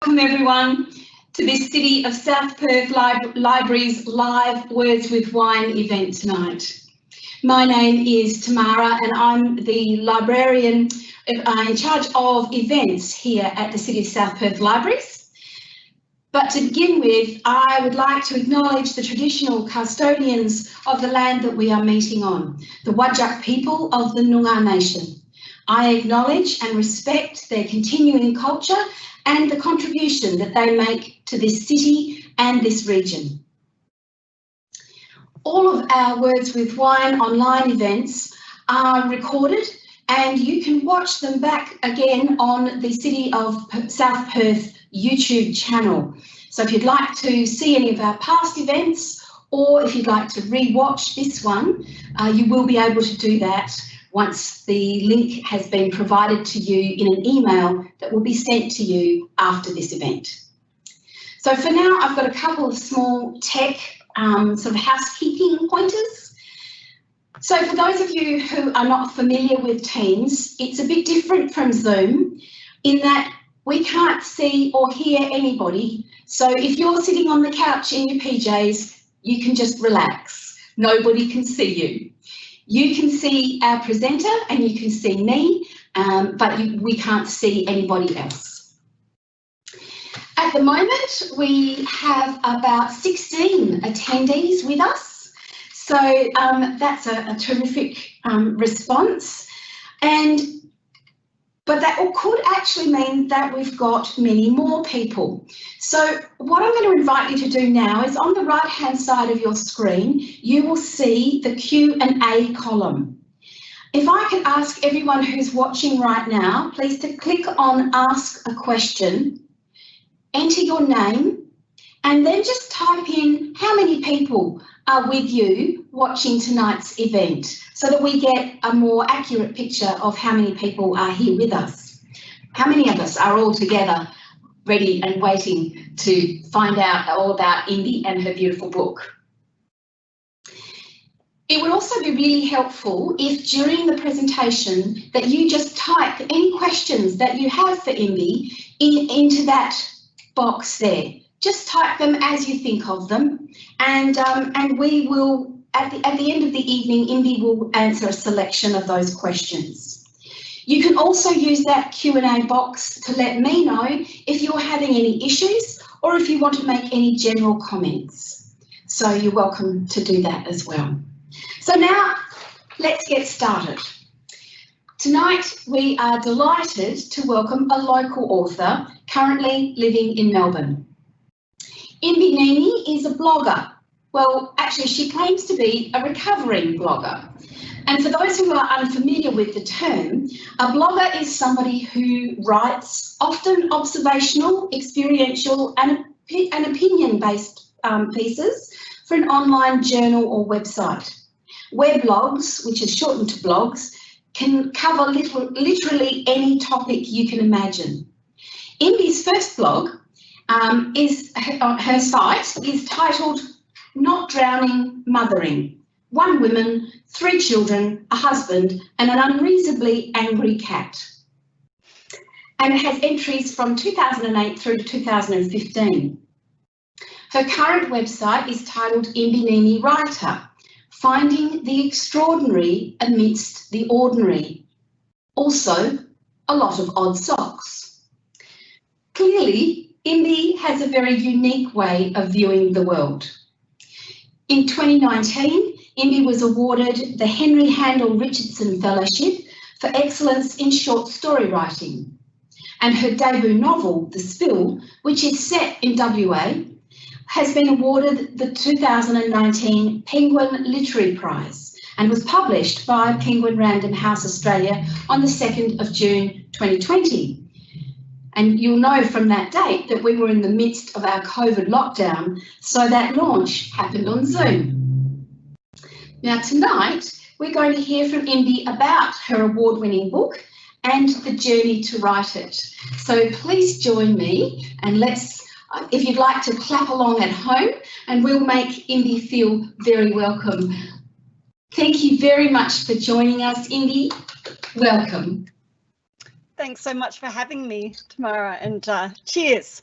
Welcome everyone to this City of South Perth Library's live Words with Wine event tonight. My name is Tamara and I'm the librarian in charge of events here at the City of South Perth Libraries. But to begin with, I would like to acknowledge the traditional custodians of the land that we are meeting on, the Whadjuk people of the Noongar Nation. I acknowledge and respect their continuing culture and the contribution that they make to this city and this region. All of our Words with Wine online events are recorded and you can watch them back again on the City of South Perth YouTube channel. So if you'd like to see any of our past events or if you'd like to re-watch this one, you will be able to do that once the link has been provided to you in an email that will be sent to you after this event. So for now, I've got a couple of small tech sort of housekeeping pointers. So for those of you who are not familiar with Teams, it's a bit different from Zoom in that we can't see or hear anybody. So if you're sitting on the couch in your PJs, you can just relax. Nobody can see you. You can see our presenter and you can see me, but we can't see anybody else. At the moment, we have about 16 attendees with us. So that's a terrific response. But that could actually mean that we've got many more people. So what I'm going to invite you to do now is on the right-hand side of your screen, you will see the Q&A column. If I could ask everyone who's watching right now, please to click on Ask a Question, enter your name, and then just type in how many people are with you watching tonight's event so that we get a more accurate picture of how many people are here with us. How many of us are all together ready and waiting to find out all about Imbi and her beautiful book? It would also be really helpful if during the presentation that you just type any questions that you have for Imbi into that box there. Just type them as you think of them, and we will, at the end of the evening, Imbi will answer a selection of those questions. You can also use that Q&A box to let me know if you're having any issues or if you want to make any general comments. So you're welcome to do that as well. So now let's get started. Tonight we are delighted to welcome a local author currently living in Melbourne. Imbi Neeme is a blogger. Well, actually, she claims to be a recovering blogger. And for those who are unfamiliar with the term, a blogger is somebody who writes often observational, experiential and opinion-based pieces for an online journal or website. Weblogs, which is shortened to blogs, can cover literally any topic you can imagine. Imbi's first blog her site is titled Not Drowning Mothering, 1 woman, 3 children, a husband and an unreasonably angry cat. And it has entries from 2008 through to 2015. Her current website is titled Imbi Neeme Writer, Finding the Extraordinary Amidst the Ordinary. Also, a lot of odd socks. Clearly, Imbi has a very unique way of viewing the world. In 2019, Imbi was awarded the Henry Handel Richardson Fellowship for Excellence in Short Story Writing. And her debut novel, The Spill, which is set in WA, has been awarded the 2019 Penguin Literary Prize and was published by Penguin Random House Australia on the 2nd of June 2020. And you'll know from that date that we were in the midst of our COVID lockdown, so that launch happened on Zoom. Now tonight, we're going to hear from Imbi about her award-winning book and the journey to write it. So please join me and let's, if you'd like to clap along at home, and we'll make Imbi feel very welcome. Thank you very much for joining us, Imbi. Welcome. Thanks so much for having me, Tamara, and cheers.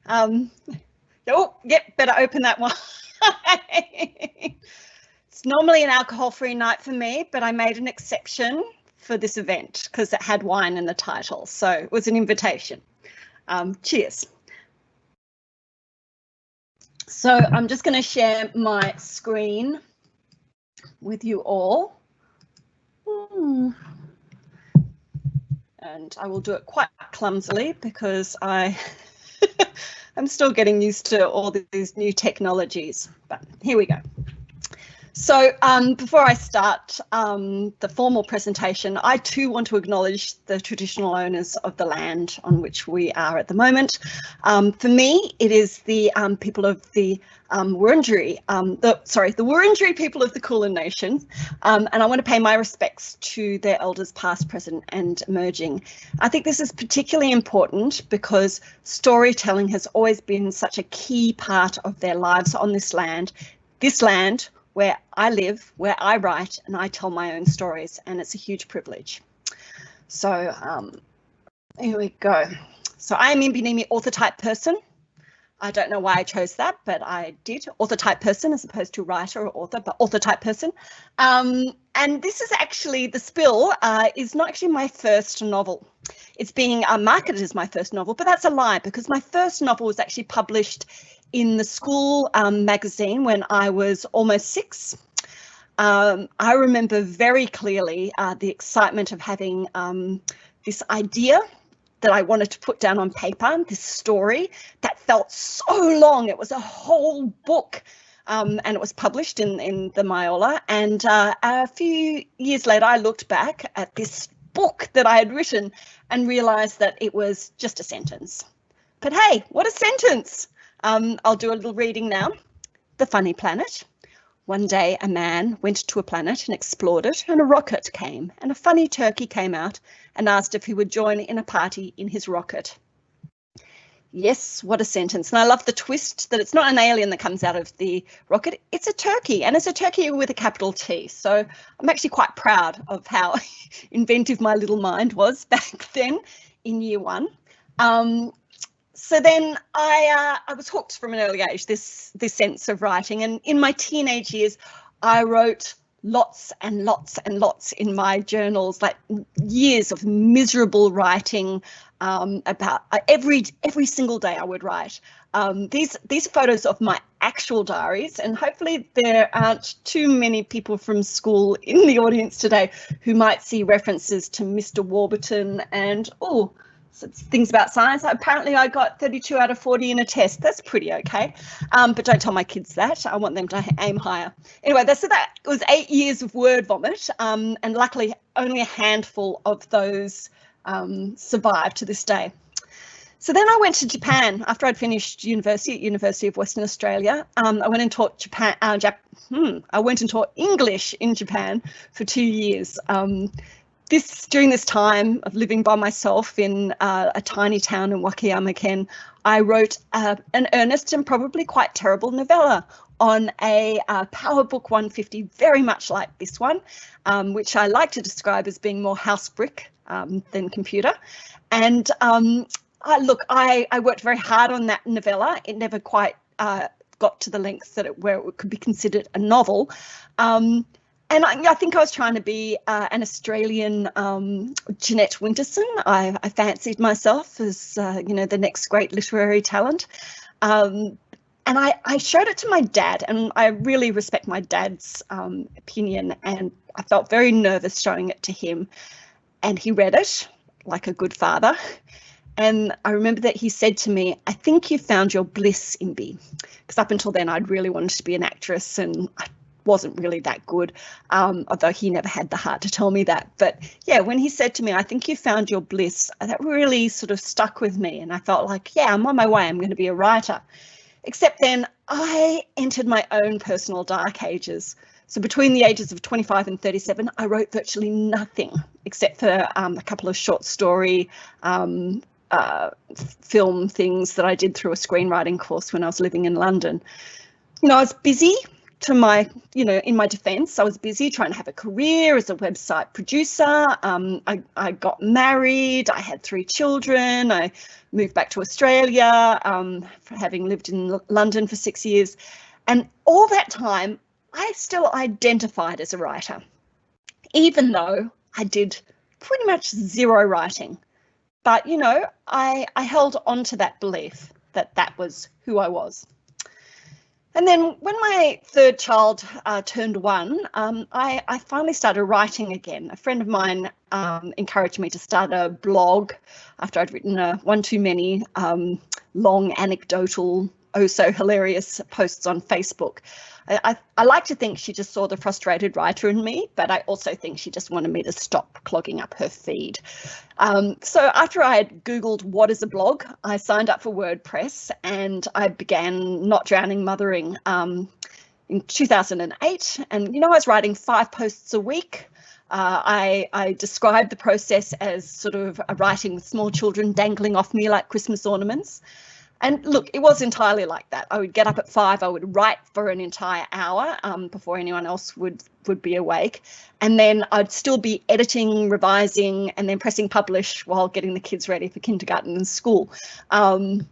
Oh, yep, better open that one. It's normally an alcohol-free night for me, but I made an exception for this event because it had wine in the title. So it was an invitation. Cheers. So I'm just going to share my screen with you all. And I will do it quite clumsily because I'm still getting used to all these new technologies, but here we go. So before I start the formal presentation, I too want to acknowledge the traditional owners of the land on which we are at the moment. For me, it is the people of the Wurundjeri, the Wurundjeri people of the Kulin Nation, and I want to pay my respects to their elders past, present and emerging. I think this is particularly important because storytelling has always been such a key part of their lives on this land where I live, where I write, and I tell my own stories, and it's a huge privilege. So here we go. So I am Imbi Neeme, author type person. I don't know why I chose that, but I did. Author type person as opposed to writer or author, but author type person. And this is actually, The Spill is not actually my first novel. It's being marketed as my first novel, but that's a lie because my first novel was actually published in the school magazine when I was almost 6. I remember very clearly the excitement of having this idea that I wanted to put down on paper, this story that felt so long. It was a whole book and it was published in the Myola. And a few years later, I looked back at this book that I had written and realised that it was just a sentence. But hey, what a sentence! I'll do a little reading now. The Funny Planet. One day a man went to a planet and explored it, and a rocket came, and a funny turkey came out and asked if he would join in a party in his rocket. Yes, what a sentence. And I love the twist that it's not an alien that comes out of the rocket, it's a turkey, and it's a turkey with a capital T. So I'm actually quite proud of how inventive my little mind was back then in year 1. So then I was hooked from an early age, this sense of writing. And in my teenage years, I wrote lots and lots and lots in my journals, like years of miserable writing about every single day I would write. These photos of my actual diaries, and hopefully there aren't too many people from school in the audience today who might see references to Mr. Warburton and, things about science. Apparently I got 32 out of 40 in a test. That's pretty okay. But don't tell my kids that. I want them to aim higher. Anyway, so that was 8 years of word vomit. And luckily only a handful of those survived to this day. So then I went to Japan after I'd finished university at University of Western Australia. I went and taught I went and taught English in Japan for 2 years. During this time of living by myself in a tiny town in Wakayama-ken, I wrote an earnest and probably quite terrible novella on a PowerBook 150, very much like this one, which I like to describe as being more house brick than computer. And I worked very hard on that novella. It never quite got to the length where it could be considered a novel. And I think I was trying to be an Australian Jeanette Winterson. I fancied myself as, the next great literary talent. And I showed it to my dad, and I really respect my dad's opinion, and I felt very nervous showing it to him. And he read it like a good father. And I remember that he said to me, "I think you found your bliss, Imbi." Because up until then, I'd really wanted to be an actress, and I wasn't really that good, although he never had the heart to tell me that. But yeah, when he said to me, "I think you found your bliss," that really sort of stuck with me. And I felt like, yeah, I'm on my way. I'm going to be a writer. Except then I entered my own personal dark ages. So between the ages of 25 and 37, I wrote virtually nothing except for a couple of short story film things that I did through a screenwriting course when I was living in London. I was busy, to my, in my defense, I was busy trying to have a career as a website producer. I got married, I had 3 children, I moved back to Australia, having lived in London for 6 years. And all that time, I still identified as a writer, even though I did pretty much 0 writing. But, I held on to that belief that that was who I was. And then when my 3rd child turned 1, I finally started writing again. A friend of mine encouraged me to start a blog after I'd written one too many long anecdotal, oh so hilarious posts on Facebook. I like to think she just saw the frustrated writer in me, but I also think she just wanted me to stop clogging up her feed. So after I had Googled what is a blog, I signed up for WordPress and I began Not Drowning Mothering in 2008. And, I was writing 5 posts a week. I described the process as sort of a writing with small children dangling off me like Christmas ornaments. And look, it was entirely like that. I would get up at 5, I would write for an entire hour before anyone else would be awake. And then I'd still be editing, revising, and then pressing publish while getting the kids ready for kindergarten and school. And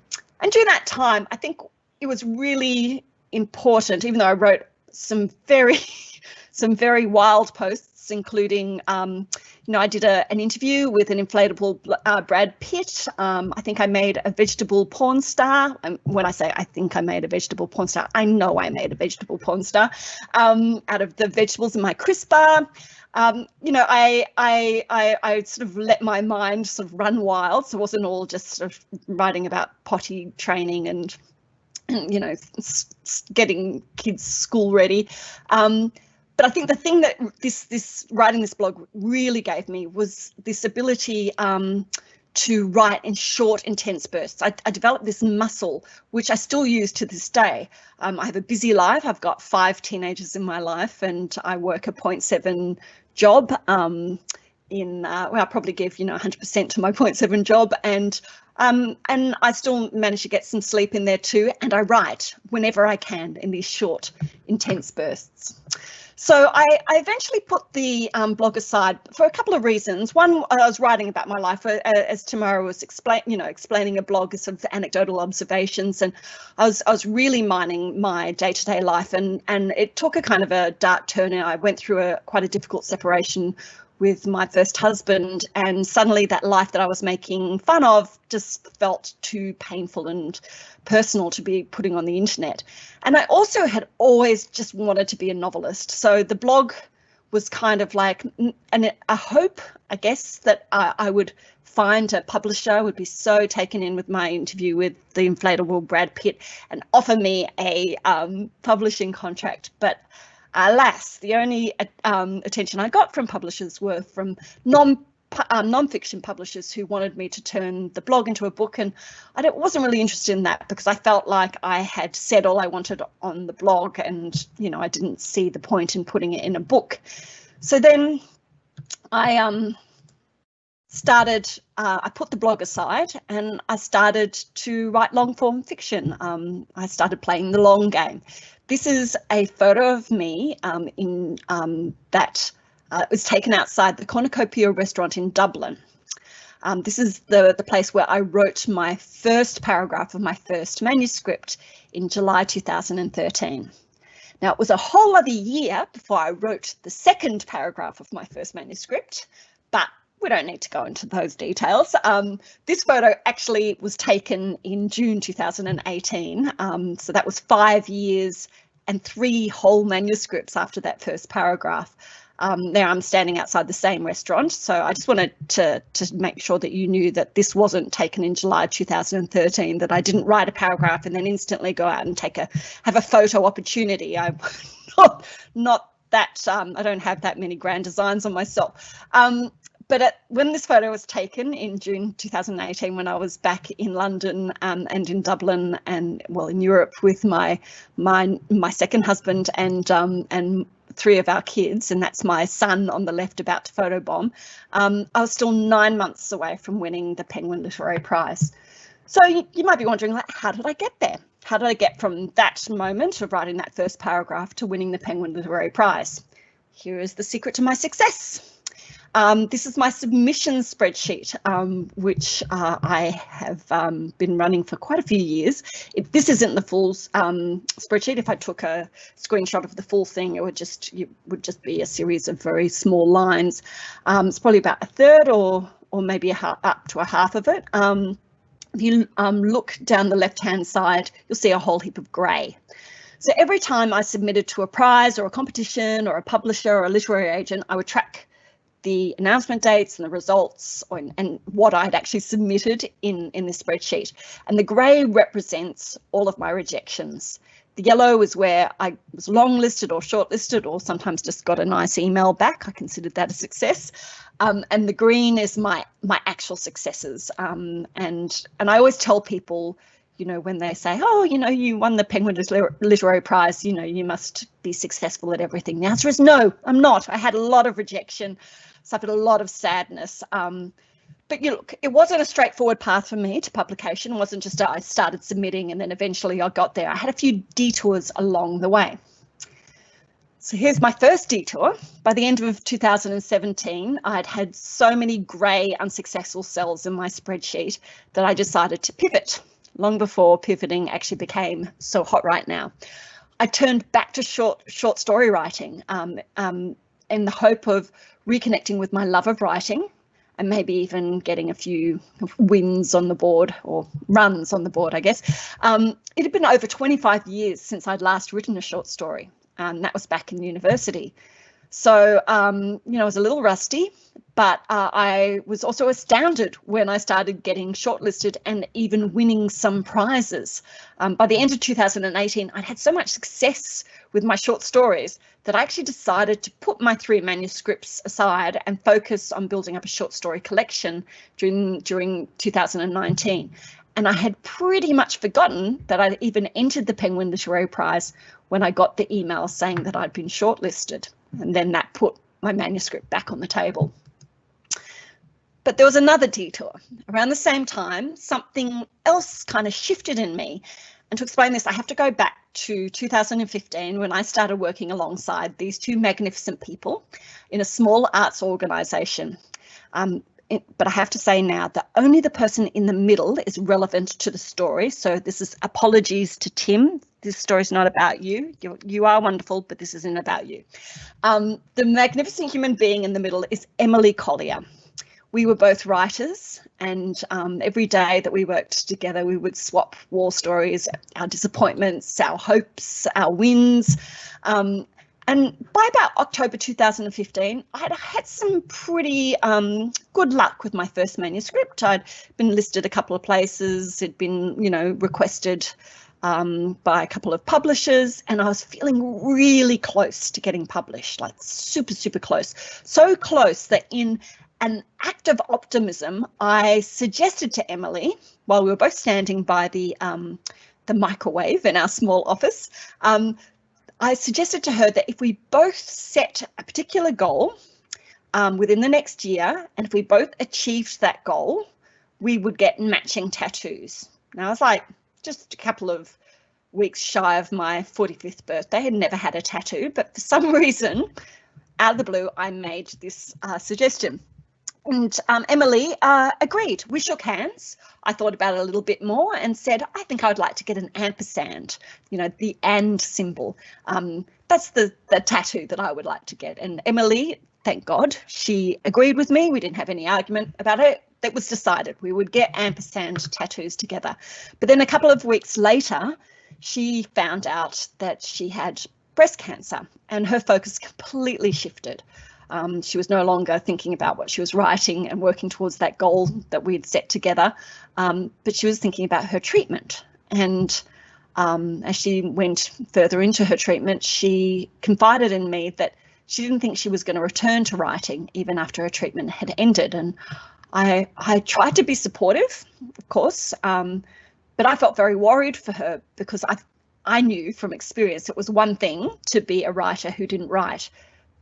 during that time, I think it was really important, even though I wrote some very wild posts, including, I did an interview with an inflatable Brad Pitt. I think I made a vegetable porn star. When I say I think I made a vegetable porn star, I know I made a vegetable porn star out of the vegetables in my crisper. I sort of let my mind sort of run wild. So it wasn't all just sort of writing about potty training and getting kids school ready. But I think the thing that this writing this blog really gave me was this ability to write in short, intense bursts. I developed this muscle, which I still use to this day. I have a busy life. I've got 5 teenagers in my life, and I work a 0.7 job. I'll probably give 100% to my 0.7 job, and I still manage to get some sleep in there too. And I write whenever I can in these short, intense bursts. So I eventually put the blog aside for a couple of reasons. One, I was writing about my life, as Tamara was explaining a blog as sort of anecdotal observations, and I was really mining my day-to-day life, and it took a kind of a dark turn. And I went through quite a difficult separation with my first husband, and suddenly that life that I was making fun of just felt too painful and personal to be putting on the internet. And I also had always just wanted to be a novelist. So the blog was kind of like a hope, I guess, that I would find a publisher, would be so taken in with my interview with the inflatable Brad Pitt and offer me a publishing contract. But alas, the only attention I got from publishers were from non-fiction publishers who wanted me to turn the blog into a book, and I wasn't really interested in that because I felt like I had said all I wanted on the blog, and I didn't see the point in putting it in a book. So then I I put the blog aside and I started to write long form fiction. I started playing the long game. This is a photo of me that was taken outside the Cornucopia restaurant in Dublin. This is the place where I wrote my first paragraph of my first manuscript in July 2013. Now, it was a whole other year before I wrote the second paragraph of my first manuscript, but we don't need to go into those details. This photo actually was taken in June 2018. So that was 5 years and 3 whole manuscripts after that first paragraph. Now I'm standing outside the same restaurant. So I just wanted to make sure that you knew that this wasn't taken in July 2013, that I didn't write a paragraph and then instantly go out and have a photo opportunity. I'm not that, I don't have that many grand designs on myself. But when this photo was taken in June 2018, when I was back in London and in Dublin and in Europe with my second husband and 3 of our kids, and that's my son on the left about to photobomb, I was still 9 months away from winning the Penguin Literary Prize. So you might be wondering, how did I get there? how did I get from that moment of writing that first paragraph to winning the Penguin Literary Prize? Here is the secret to my success. This is my submission spreadsheet, which I have been running for quite a few years. This isn't the full spreadsheet. If I took a screenshot of the full thing, it would just be a series of very small lines. It's probably about a third or maybe up to a half of it. If you look down the left-hand side, you'll see a whole heap of grey. So every time I submitted to a prize or a competition or a publisher or a literary agent, I would track the announcement dates and the results and what I'd actually submitted in this spreadsheet. And the grey represents all of my rejections. The yellow is where I was longlisted or shortlisted or sometimes just got a nice email back. I considered that a success. And the green is my actual successes. And I always tell people, when they say, oh, you won the Penguin Literary Prize, you must be successful at everything. The answer is no, I'm not. I had a lot of rejection, suffered a lot of sadness. But look, it wasn't a straightforward path for me to publication. It wasn't just I started submitting and then eventually I got there. I had a few detours along the way. So here's my first detour. By the end of 2017, I'd had so many grey unsuccessful cells in my spreadsheet that I decided to pivot, long before pivoting actually became so hot right now. I turned back to short story writing in the hope of reconnecting with my love of writing and maybe even getting a few wins on the board, or runs on the board, I guess. It had been over 25 years since I'd last written a short story. That was back in university. So, I was a little rusty, but I was also astounded when I started getting shortlisted and even winning some prizes. By the end of 2018, I'd had so much success with my short stories that I actually decided to put my 3 manuscripts aside and focus on building up a short story collection during 2019. And I had pretty much forgotten that I'd even entered the Penguin Literary Prize when I got the email saying that I'd been shortlisted. And then that put my manuscript back on the table. But there was another detour. Around the same time, something else kind of shifted in me. And to explain this, I have to go back to 2015 when I started working alongside these 2 magnificent people in a small arts organisation. But I have to say now that only the person in the middle is relevant to the story. So this is apologies to Tim. This story is not about you. You are wonderful, but this isn't about you. The magnificent human being in the middle is Emily Collier. We were both writers, and every day that we worked together, we would swap war stories, our disappointments, our hopes, our wins. And by about October 2015, I had some pretty good luck with my first manuscript. I'd been listed a couple of places. It'd been, requested by a couple of publishers, and I was feeling really close to getting published, like super, super close. So close that in an act of optimism, I suggested to Emily, while we were both standing by the microwave in our small office, I suggested to her that if we both set a particular goal within the next year, and if we both achieved that goal, we would get matching tattoos. Now, I was like just a couple of weeks shy of my 45th birthday, had never had a tattoo, but for some reason, out of the blue, I made this suggestion. And Emily agreed. We shook hands. I thought about it a little bit more and said, I think I would like to get an ampersand, the and symbol. That's the tattoo that I would like to get. And Emily, thank God, she agreed with me. We didn't have any argument about it. That was decided. We would get ampersand tattoos together. But then a couple of weeks later, she found out that she had breast cancer and her focus completely shifted. She was no longer thinking about what she was writing and working towards that goal that we'd set together, but she was thinking about her treatment. And as she went further into her treatment, she confided in me that she didn't think she was going to return to writing even after her treatment had ended. And I tried to be supportive, of course, but I felt very worried for her because I knew from experience it was one thing to be a writer who didn't write.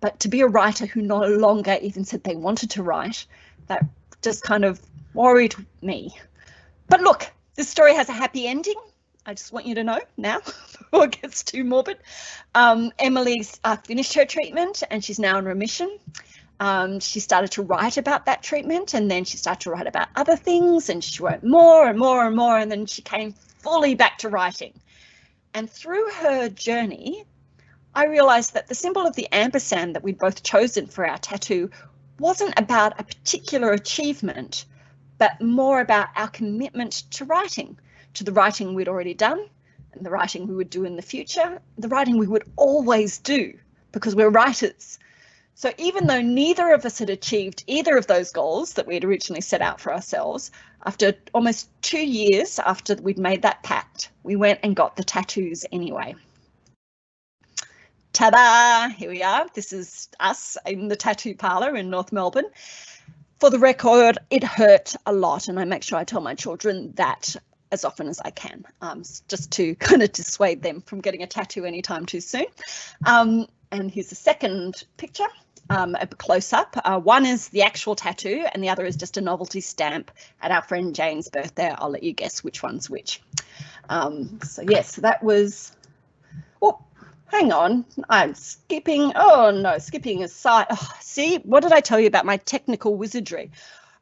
But to be a writer who no longer even said they wanted to write, that just kind of worried me. But look, this story has a happy ending. I just want you to know now before it gets too morbid. Emily's finished her treatment and she's now in remission. She started to write about that treatment, and then she started to write about other things, and she wrote more and more and more, and then she came fully back to writing. And through her journey, I realized that the symbol of the ampersand that we'd both chosen for our tattoo wasn't about a particular achievement, but more about our commitment to writing, to the writing we'd already done, and the writing we would do in the future, the writing we would always do, because we're writers. So even though neither of us had achieved either of those goals that we had originally set out for ourselves, after almost 2 years after we'd made that pact, we went and got the tattoos anyway. Ta-da! Here we are. This is us in the tattoo parlour in North Melbourne. For the record, it hurt a lot, and I make sure I tell my children that as often as I can, just to kind of dissuade them from getting a tattoo anytime too soon. And here's the second picture, a close-up. One is the actual tattoo, and the other is just a novelty stamp at our friend Jane's birthday. I'll let you guess which one's which. So yes, that was... Oh, hang on, I'm skipping. Oh no, skipping aside. Oh, see, what did I tell you about my technical wizardry?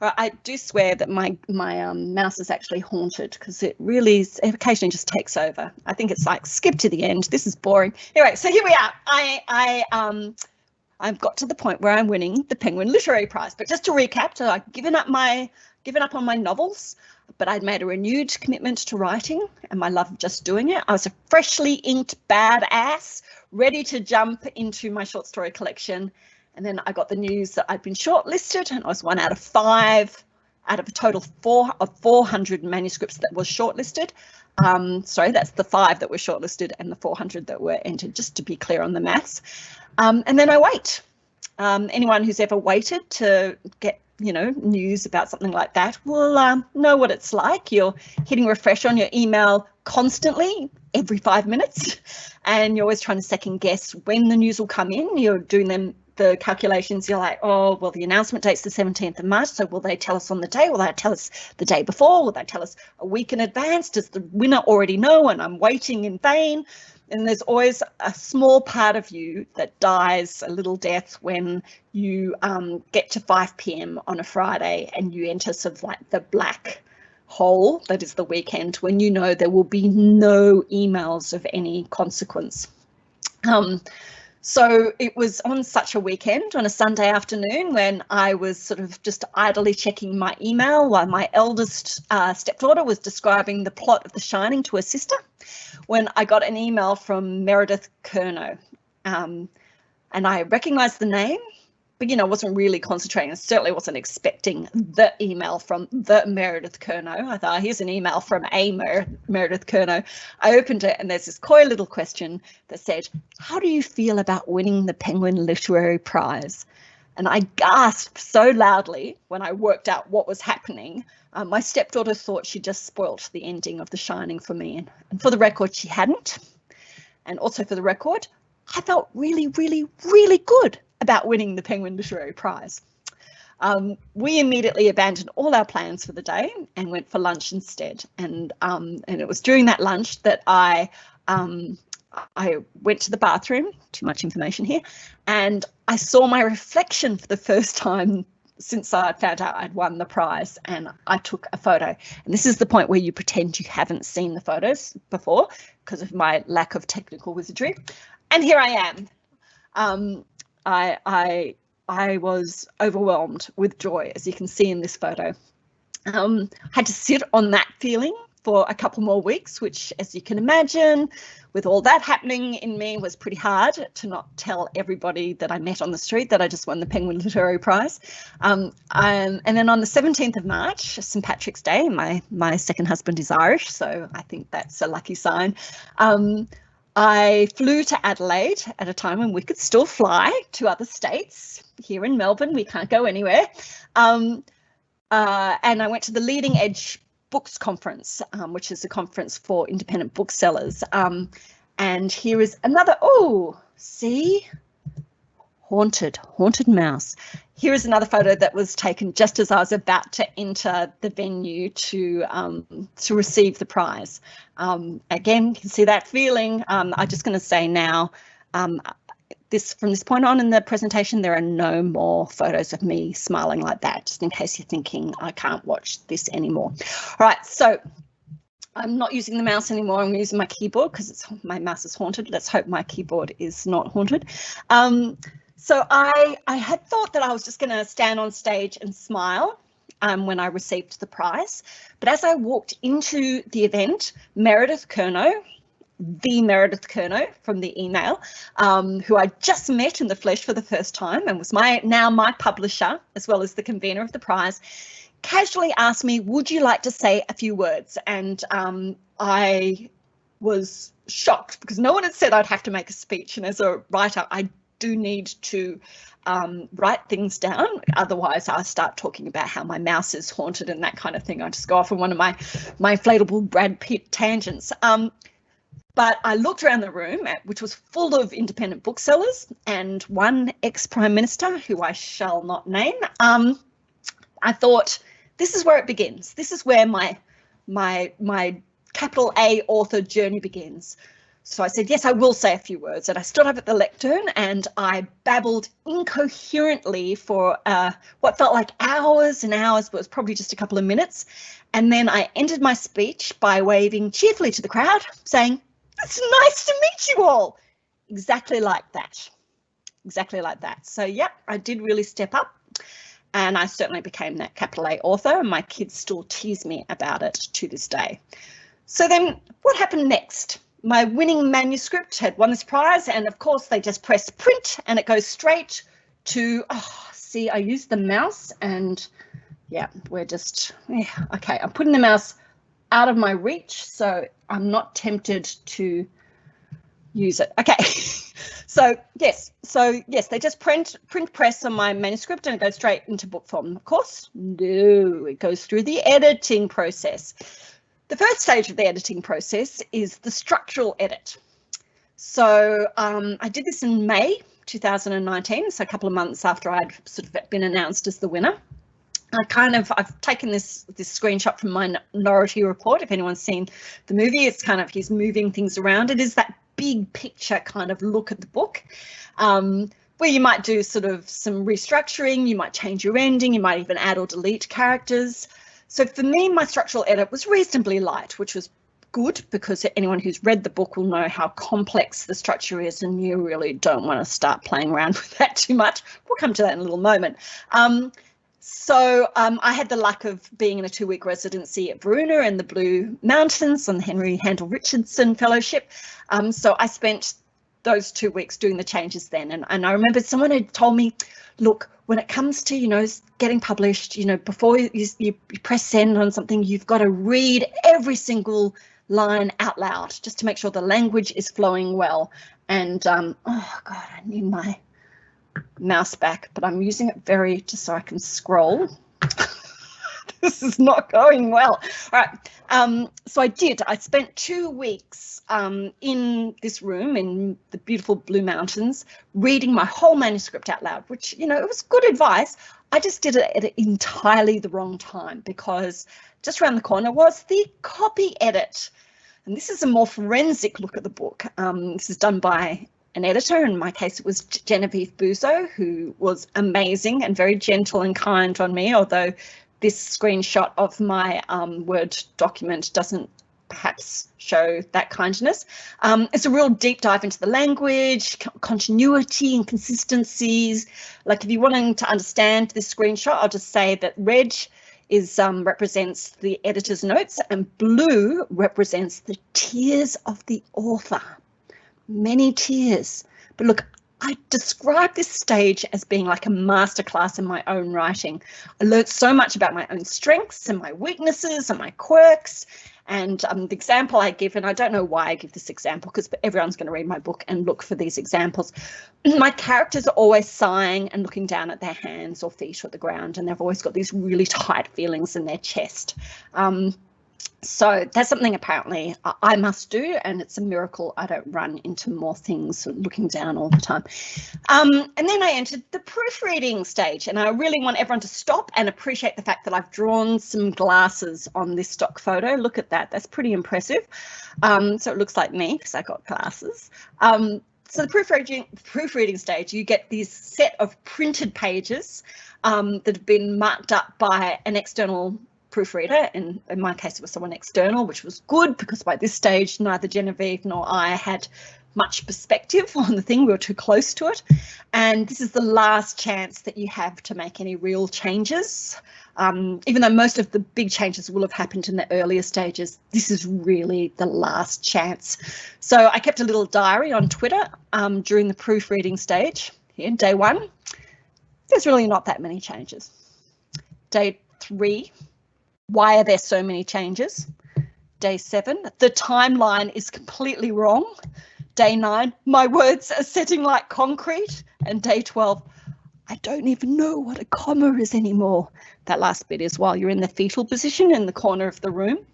I do swear that my mouse is actually haunted, because it really occasionally just takes over. I think it's like skip to the end. This is boring. Anyway, so here we are. I've got to the point where I'm winning the Penguin Literary Prize. But just to recap, so I've given up on my novels, but I'd made a renewed commitment to writing and my love of just doing it. I was a freshly inked badass, ready to jump into my short story collection. And then I got the news that I'd been shortlisted, and I was 1 out of 5 out of a total of 400 manuscripts that was shortlisted. Sorry, that's the 5 that were shortlisted and the 400 that were entered, just to be clear on the maths. And then I wait. Anyone who's ever waited to get, news about something like that will know what it's like. You're hitting refresh on your email constantly, every 5 minutes, and you're always trying to second guess when the news will come in. You're doing the calculations. You're like, oh, well, the announcement date's the 17th of March, so will they tell us on the day? Will they tell us the day before? Will they tell us a week in advance? Does the winner already know? And I'm waiting in vain. And there's always a small part of you that dies a little death when you get to 5 p.m. on a Friday and you enter sort of like the black hole that is the weekend, when you know there will be no emails of any consequence. So it was on such a weekend, on a Sunday afternoon, when I was sort of just idly checking my email while my eldest stepdaughter was describing the plot of The Shining to her sister, when I got an email from Meredith Curnow. And I recognised the name, but, wasn't really concentrating. I certainly wasn't expecting the email from the Meredith Curnow. I thought, here's an email from a Meredith Curnow. I opened it and there's this coy little question that said, how do you feel about winning the Penguin Literary Prize? And I gasped so loudly when I worked out what was happening. My stepdaughter thought she just spoilt the ending of The Shining for me. And for the record, she hadn't. And also for the record, I felt really, really, really good about winning the Penguin Literary Prize. We immediately abandoned all our plans for the day and went for lunch instead. And it was during that lunch that I went to the bathroom, too much information here, and I saw my reflection for the first time since I found out I'd won the prize, and I took a photo. And this is the point where you pretend you haven't seen the photos before because of my lack of technical wizardry. And here I am. I was overwhelmed with joy, as you can see in this photo. Had to sit on that feeling for a couple more weeks, which, as you can imagine, with all that happening in me, was pretty hard to not tell everybody that I met on the street that I just won the Penguin Literary Prize. And then on the 17th of March, St. Patrick's Day, my second husband is Irish, so I think that's a lucky sign. I flew to Adelaide at a time when we could still fly to other states. Here in Melbourne, we can't go anywhere. And I went to the Leading Edge Books Conference, which is a conference for independent booksellers. And here is another, oh, see? haunted mouse. Here is another photo that was taken just as I was about to enter the venue to receive the prize. Again, you can see that feeling. I'm just going to say now, from this point on in the presentation, there are no more photos of me smiling like that, just in case you're thinking I can't watch this anymore. All right, so I'm not using the mouse anymore. I'm using my keyboard because my mouse is haunted. Let's hope my keyboard is not haunted. So I had thought that I was just going to stand on stage and smile when I received the prize. But as I walked into the event, Meredith Curnow from the email, who I just met in the flesh for the first time and was now my publisher, as well as the convener of the prize, casually asked me, would you like to say a few words? And I was shocked because no one had said I'd have to make a speech. And as a writer, I do need to write things down. Otherwise, I start talking about how my mouse is haunted and that kind of thing. I just go off on one of my inflatable Brad Pitt tangents. But I looked around the room, which was full of independent booksellers and one ex-Prime Minister, who I shall not name. I thought, this is where it begins. This is where my capital A author journey begins. So I said, yes, I will say a few words. And I stood up at the lectern and I babbled incoherently for what felt like hours and hours, but it was probably just a couple of minutes. And then I ended my speech by waving cheerfully to the crowd, saying, it's nice to meet you all. Exactly like that. Exactly like that. So, yeah, I did really step up. And I certainly became that capital A author, and my kids still tease me about it to this day. So then what happened next? My winning manuscript had won this prize, and of course they just press print and it goes straight to, see, I used the mouse and yeah, okay, I'm putting the mouse out of my reach, so I'm not tempted to use it. Okay, so yes, they just print press on my manuscript and it goes straight into book form. Of course, no, it goes through the editing process. The first stage of the editing process is the structural edit. So I did this in May 2019, so a couple of months after I'd sort of been announced as the winner. I've taken this screenshot from Minority Report. If anyone's seen the movie, it's kind of he's moving things around. It is that big picture kind of look at the book, where you might do sort of some restructuring, you might change your ending, you might even add or delete characters. So for me, my structural edit was reasonably light, which was good because anyone who's read the book will know how complex the structure is and you really don't want to start playing around with that too much. We'll come to that in a little moment. So I had the luck of being in a 2-week residency at Varuna in the Blue Mountains on the Henry Handel Richardson Fellowship. So I spent those 2 weeks doing the changes then. And I remember someone had told me, look, when it comes to, getting published, before you press send on something, you've got to read every single line out loud just to make sure the language is flowing well. And, oh, God, I need my mouse back, but I'm using it just so I can scroll. This is not going well. All right. So I spent 2 weeks in this room in the beautiful Blue Mountains reading my whole manuscript out loud, which, it was good advice. I just did it at entirely the wrong time because just around the corner was the copy edit. And this is a more forensic look at the book. This is done by an editor. In my case, it was Genevieve Buzo, who was amazing and very gentle and kind on me, although this screenshot of my Word document doesn't perhaps show that kindness. It's a real deep dive into the language, continuity and consistencies. Like if you're wanting to understand this screenshot, I'll just say that red represents the editor's notes and blue represents the tears of the author. Many tears. But look, I describe this stage as being like a masterclass in my own writing. I learned so much about my own strengths and my weaknesses and my quirks. And the example I give, and I don't know why I give this example because everyone's going to read my book and look for these examples. My characters are always sighing and looking down at their hands or feet or the ground, and they've always got these really tight feelings in their chest. So that's something apparently I must do, and it's a miracle I don't run into more things looking down all the time. And then I entered the proofreading stage, and I really want everyone to stop and appreciate the fact that I've drawn some glasses on this stock photo. Look at that, that's pretty impressive. So it looks like me because I got glasses. So the proofreading stage, you get this set of printed pages that have been marked up by an external proofreader, and in my case it was someone external, which was good because by this stage neither Genevieve nor I had much perspective on the thing. We were too close to it, and this is the last chance that you have to make any real changes. Even though most of the big changes will have happened in the earlier stages, this is really the last chance. So I kept a little diary on Twitter during the proofreading stage. Here, day 1, there's really not that many changes. Day 3, why are there so many changes? Day 7, the timeline is completely wrong. Day 9, my words are setting like concrete. And day 12, I don't even know what a comma is anymore. That last bit is while you're in the fetal position in the corner of the room.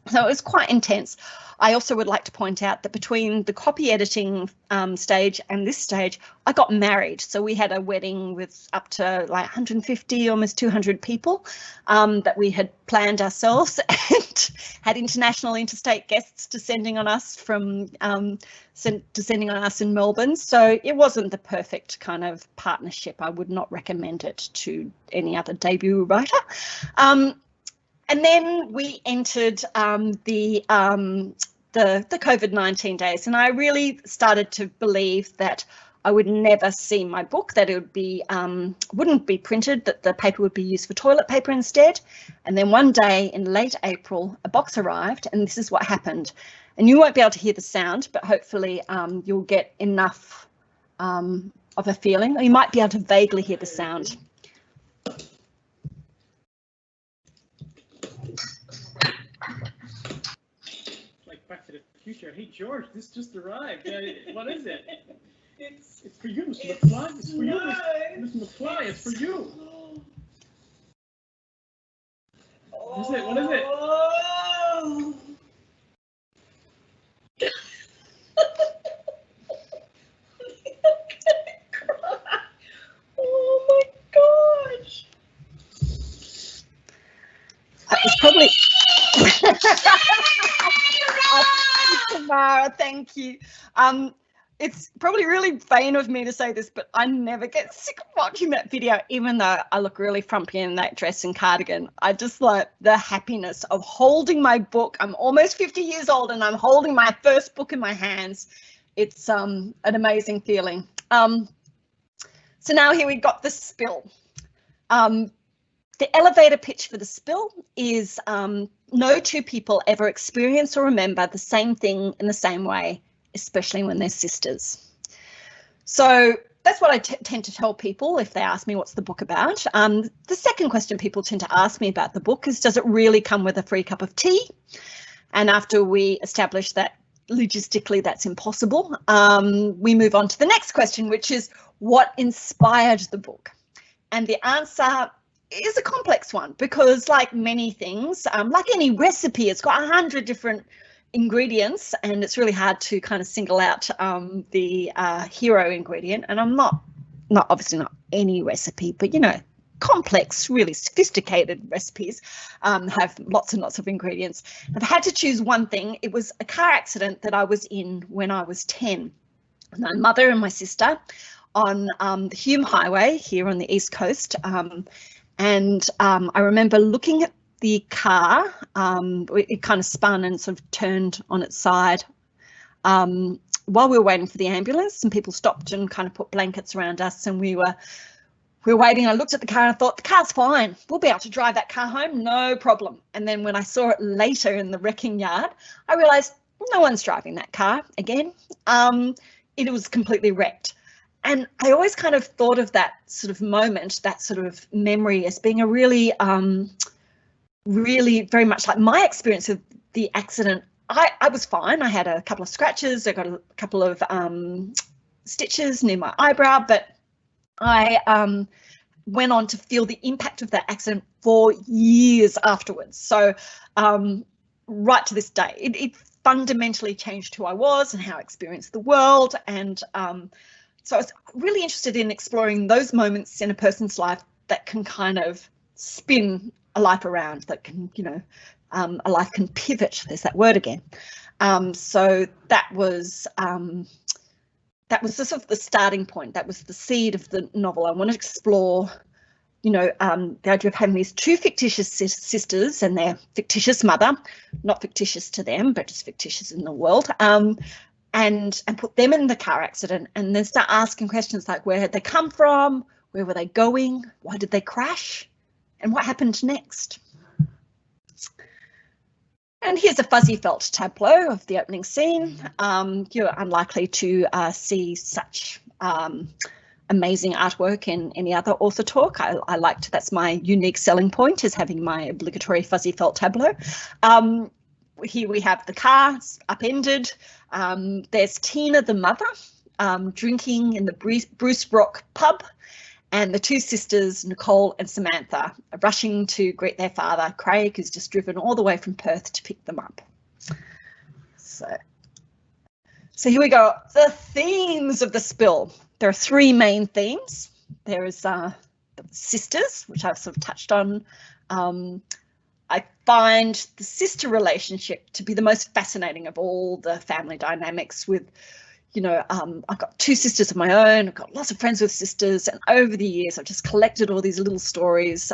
So it was quite intense. I also would like to point out that between the copy editing stage and this stage, I got married. So we had a wedding with up to like 150, almost 200 people that we had planned ourselves, and had international interstate guests descending on us from descending on us in Melbourne. So it wasn't the perfect kind of partnership. I would not recommend it to any other debut writer. And then we entered the COVID-19 days, and I really started to believe that I would never see my book, that it would be wouldn't be printed, that the paper would be used for toilet paper instead. And then one day in late April, a box arrived, and this is what happened. And you won't be able to hear the sound, but hopefully you'll get enough of a feeling. Or you might be able to vaguely hear the sound. Back to the Future. Hey George, this just arrived. What is it? It's for you, Mr. McFly. It's for you, Mr. McFly. It's for you. What is it? What is it? Oh my gosh. That was probably. Tamara, thank you. It's probably really vain of me to say this, but I never get sick of watching that video, even though I look really frumpy in that dress and cardigan. I just like the happiness of holding my book. I'm almost 50 years old and I'm holding my first book in my hands. It's an amazing feeling. So now here we got the spill. The elevator pitch for the spill is no two people ever experience or remember the same thing in the same way, especially when they're sisters. So that's what I tend to tell people if they ask me what's the book about. The second question people tend to ask me about the book is, does it really come with a free cup of tea? And after we establish that logistically that's impossible, we move on to the next question, which is what inspired the book? And the answer is a complex one, because like many things, like any recipe, it's got 100 different ingredients and it's really hard to kind of single out the hero ingredient. And I'm not obviously not any recipe, but you know, complex, really sophisticated recipes have lots and lots of ingredients. If I had to choose one thing, it was a car accident that I was in when I was 10. My mother and my sister on the Hume Highway here on the East Coast. And I remember looking at the car, it kind of spun and sort of turned on its side while we were waiting for the ambulance. Some people stopped and kind of put blankets around us, and we were waiting. I looked at the car and I thought, the car's fine. We'll be able to drive that car home, no problem. And then when I saw it later in the wrecking yard, I realised no one's driving that car again. It was completely wrecked. And I always kind of thought of that sort of moment, that sort of memory, as being a really, really very much like my experience of the accident. I was fine. I had a couple of scratches. I got a couple of stitches near my eyebrow, but I went on to feel the impact of that accident for years afterwards. So right to this day. It fundamentally changed who I was and how I experienced the world. And so I was really interested in exploring those moments in a person's life that can kind of spin a life around, that can, you know, a life can pivot. There's that word again. So that was the sort of the starting point. That was the seed of the novel. I wanted to explore, you know, the idea of having these two fictitious sisters and their fictitious mother, not fictitious to them, but just fictitious in the world, and put them in the car accident, and then start asking questions like, where had they come from? Where were they going? Why did they crash? And what happened next? And here's a fuzzy felt tableau of the opening scene. You're unlikely to see such amazing artwork in any other author talk. I liked, that's my unique selling point, is having my obligatory fuzzy felt tableau. Here we have the car upended. There's Tina, the mother, drinking in the Bruce Rock pub, and the two sisters, Nicole and Samantha, are rushing to greet their father, Craig, who's just driven all the way from Perth to pick them up. So here we go. The themes of the spill. There are three main themes. There is the sisters, which I've sort of touched on. I find the sister relationship to be the most fascinating of all the family dynamics. With, you know, I've got two sisters of my own, I've got lots of friends with sisters, and over the years I've just collected all these little stories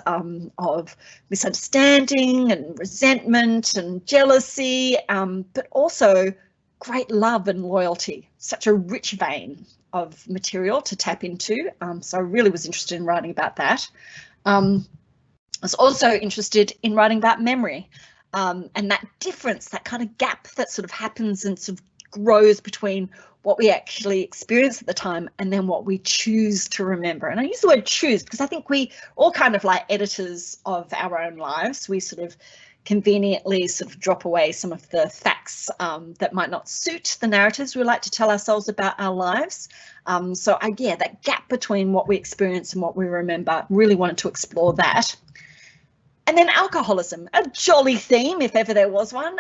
of misunderstanding and resentment and jealousy, but also great love and loyalty. Such a rich vein of material to tap into, so I really was interested in writing about that. I was also interested in writing about memory, and that difference, that kind of gap that sort of happens and sort of grows between what we actually experience at the time and then what we choose to remember. And I use the word choose because I think we all kind of, like editors of our own lives, we sort of conveniently sort of drop away some of the facts that might not suit the narratives we like to tell ourselves about our lives. So yeah, that gap between what we experience and what we remember, really wanted to explore that. And then alcoholism, a jolly theme if ever there was one.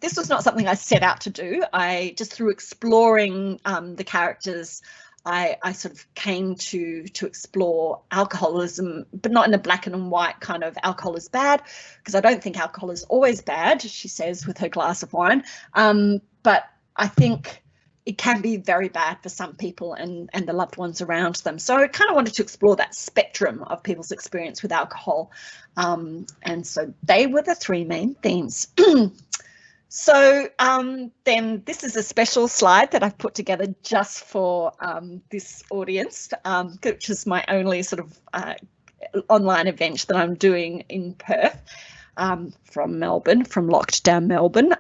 This was not something I set out to do. I just, through exploring the characters, I sort of came to explore alcoholism, but not in a black and white kind of alcohol is bad, because I don't think alcohol is always bad, she says with her glass of wine. But I think it can be very bad for some people and the loved ones around them. So I kind of wanted to explore that spectrum of people's experience with alcohol. And so they were the three main themes. So then this is a special slide that I've put together just for this audience, which is my only sort of online event that I'm doing in Perth, from Melbourne, from locked down Melbourne.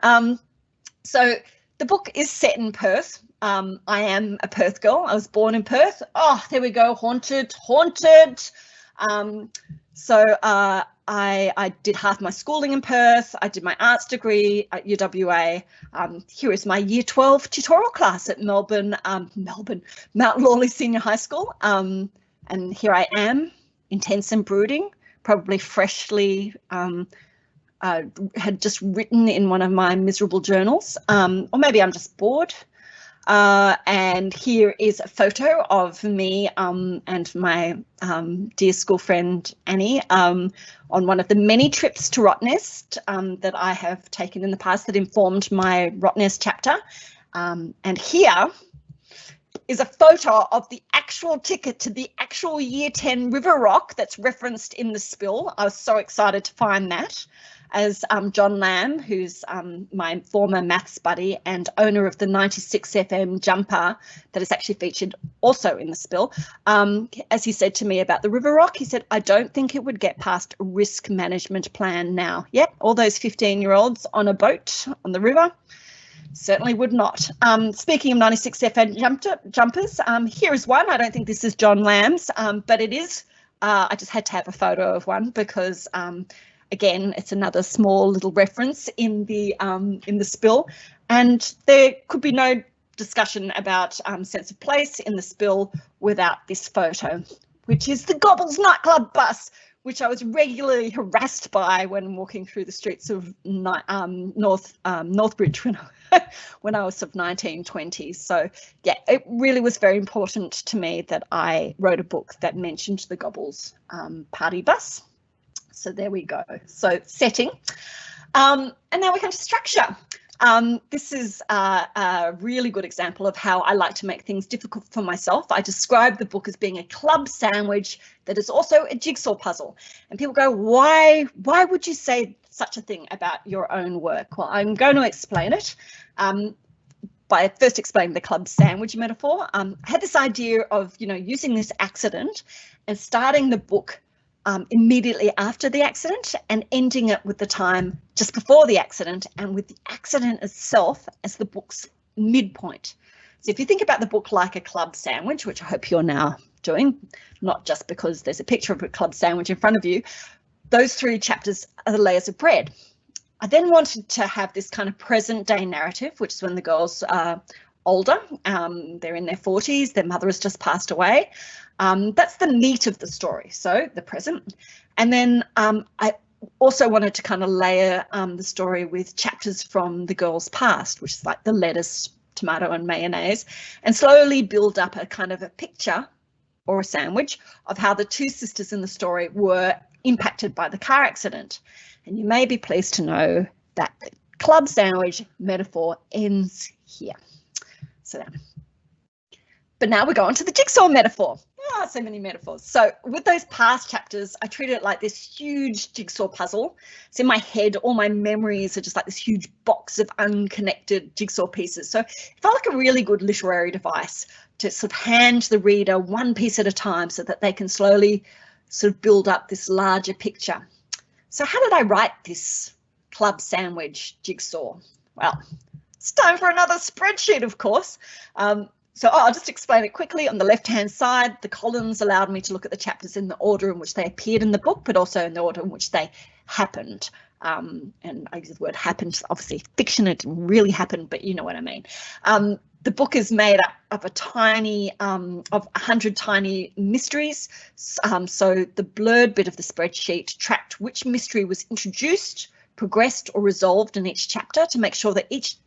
So the book is set in Perth. I am a Perth girl. I was born in Perth. Oh, there we go. Haunted. So I did half my schooling in Perth. I did my arts degree at UWA. Here is my year 12 tutorial class at Mount Lawley Senior High School. And here I am, intense and brooding, probably freshly had just written in one of my miserable journals, or maybe I'm just bored. And here is a photo of me and my dear school friend Annie on one of the many trips to Rottnest that I have taken in the past that informed my Rottnest chapter. And here is a photo of the actual ticket to the actual Year 10 River Rock that's referenced in the spill. I was so excited to find that, as John Lamb, who's my former maths buddy and owner of the 96 FM jumper that is actually featured also in the spill, as he said to me about the River Rock, he said, I don't think it would get past a risk management plan now. Yep, all those 15-year-olds on a boat on the river certainly would not. Speaking of 96 FM jumpers, here is one. I don't think this is John Lamb's, but it is. I just had to have a photo of one because again, it's another small little reference in the spill, and there could be no discussion about sense of place in the spill without this photo, which is the Gobbles nightclub bus, which I was regularly harassed by when walking through the streets of Northbridge when I was sort of 19, 20. So yeah, it really was very important to me that I wrote a book that mentioned the Gobbles party bus. So there we go. So setting. And now we come to structure. This is a really good example of how I like to make things difficult for myself. I describe the book as being a club sandwich that is also a jigsaw puzzle. And people go, why would you say such a thing about your own work? Well, I'm going to explain it by first explaining the club sandwich metaphor. I had this idea of, using this accident and starting the book immediately after the accident and ending it with the time just before the accident, and with the accident itself as the book's midpoint. So if you think about the book like a club sandwich, which I hope you're now doing, not just because there's a picture of a club sandwich in front of you, those 3 chapters are the layers of bread. I then wanted to have this kind of present day narrative, which is when the girls are older, they're in their 40s, their mother has just passed away. That's the meat of the story, so the present. And then I also wanted to kind of layer the story with chapters from the girls' past, which is like the lettuce, tomato and mayonnaise, and slowly build up a kind of a picture or a sandwich of how the 2 sisters in the story were impacted by the car accident. And you may be pleased to know that the club sandwich metaphor ends here. So, but now we go on to the jigsaw metaphor. So many metaphors. So with those past chapters, I treat it like this huge jigsaw puzzle. It's in my head. All my memories are just like this huge box of unconnected jigsaw pieces. So it felt like a really good literary device to sort of hand the reader one piece at a time so that they can slowly sort of build up this larger picture. So how did I write this club sandwich jigsaw? Well, it's time for another spreadsheet, of course. So I'll just explain it quickly. On the left-hand side, the columns allowed me to look at the chapters in the order in which they appeared in the book, but also in the order in which they happened. And I use the word happened, obviously fiction, it didn't really happen, but you know what I mean. The book is made up of of 100 tiny mysteries. So the blurred bit of the spreadsheet tracked which mystery was introduced, progressed or resolved in each chapter to make sure that each